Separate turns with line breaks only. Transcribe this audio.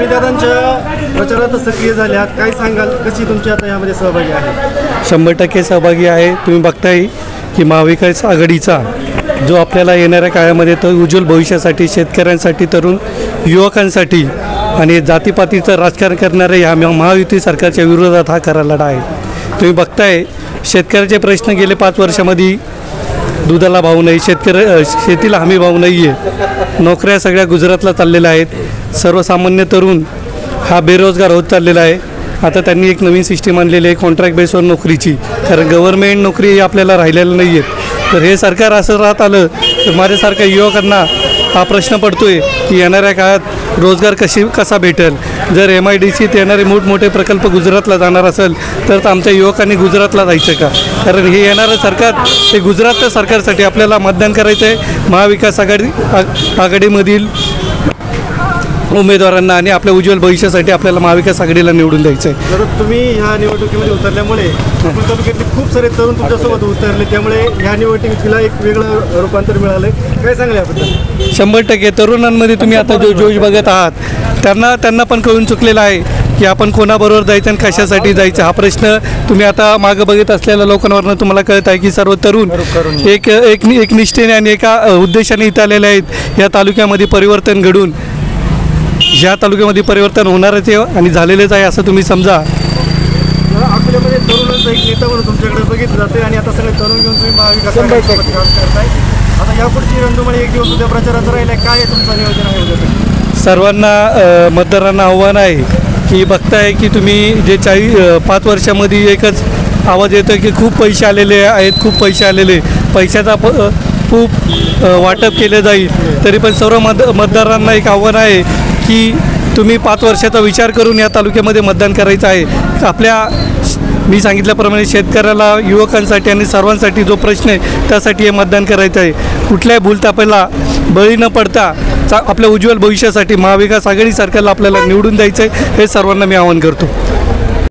दादांच्या प्रचारात सक्रिय झाले आहात, काय सांगाल, कशी तुमची आता यामध्ये सहभागी आहे?
100% सहभागी आहे. तुम्ही बघताय की महाविकास आघाडीचा जो आपल्याला येणाऱ्या काळामध्ये तर उज्ज्वल भविष्यासाठी, शेतकऱ्यांसाठी, तरुण युवकांसाठी आणि जातीपातीचं राजकारण करणाऱ्या ह्या महायुती सरकारच्या विरोधात हा खरा लढा आहे. तुम्ही बघताय शेतकऱ्याचे प्रश्न गेले 5 वर्षामध्ये दुधाला भाव नाही, शेतीला हमी भाव नाही आहे, नोकऱ्या सगळ्या गुजरातला चाललेल्या आहेत, सर्वसामान्य तरुण हा बेरोजगार होत चाललेला आहे. आता त्यांनी एक नवीन सिस्टीम आणलेली आहे कॉन्ट्रॅक्ट बेसवर नोकरीची, कारण गव्हर्मेंट नोकरी आपल्याला राहिलेलं नाही आहेत. तर हे सरकार असं राहत आलं तर माझ्यासारख्या युवकांना हा प्रश्न पडतो आहे की येणाऱ्या काळात रोजगार कसा भेटेल. जर MIDCत येणारे मोठमोठे प्रकल्प गुजरातला जाणार असेल तर आमच्या युवकांनी गुजरातला जायचं का? कारण हे येणारं सरकार हे गुजरातच्या सरकारसाठी आपल्याला मतदान करायचं आहे. महाविकास आघाडीमधील उमेदवारांना आणि आपल्या उज्ज्वल भविष्यासाठी आपल्याला महाविकास आघाडीला निवडून द्यायचं आहे.
तर तुम्ही ह्या निवडणुकीमध्ये उतरल्यामुळे तालुक्यातले खूप सारे तरुण तुमच्यासोबत उतरले, त्यामुळे ह्या निवडणुकीला एक वेगळं रूपांतर मिळालं आहे, काय सांगले याबद्दल?
100% तरुणांमध्ये तुम्ही आता जो जोश बघत आहात त्यांना पण कळून चुकलेला आहे की आपण कोणाबरोबर जायचं आणि कशासाठी जायचं. हा प्रश्न तुम्ही आता मागं बघत असलेल्या लोकांवरनं तुम्हाला कळत आहे की सर्व तरुण एक निष्ठेने आणि एका उद्देशाने इथं आलेले आहेत. या तालुक्यामध्ये परिवर्तन घडून ह्या तालुक्यामध्ये परिवर्तन होणारच आहे आणि झालेलेच आहे असं तुम्ही समजा.
अकोल्यामध्ये तरुणांचा एक नेता म्हणून तुमच्याकडे बघितलं जाते आणि आता सगळे तरुण घेऊन तुम्ही महाविकास आघाडीसोबत काम करताय. आता यापुढची रणधुमाळी एक दिवस उद्या प्रचाराचं राहिलं आहे, काय तुमचं नियोजन आहे?
सर्वांना मतदारांना आव्हान आहे की बघताय की तुम्ही जे 5 वर्षामध्ये एकच आवाज येतो की खूप पैसे आलेले आहेत, खूप पैसे आलेले, पैशाचा खूप वाटप केलं जाईल. तरी पण सर्व मतदारांना एक आव्हान आहे की तुम्ही 5 वर्षाचा विचार करून या तालुक्यामध्ये मतदान करायचं आहे. मी सांगितल्याप्रमाणे शेतकऱ्याला, युवकांसाठी आणि सर्वांसाठी जो प्रश्न आहे त्यासाठी हे मतदान करायचं आहे. कुठल्याही भूलथापाला बळी न पडता आपल्या उज्ज्वल भविष्यासाठी महाविकास आघाडी सरकारला आपल्याला निवडून द्यायचं आहे, हे सर्वांना मी आवाहन करतो.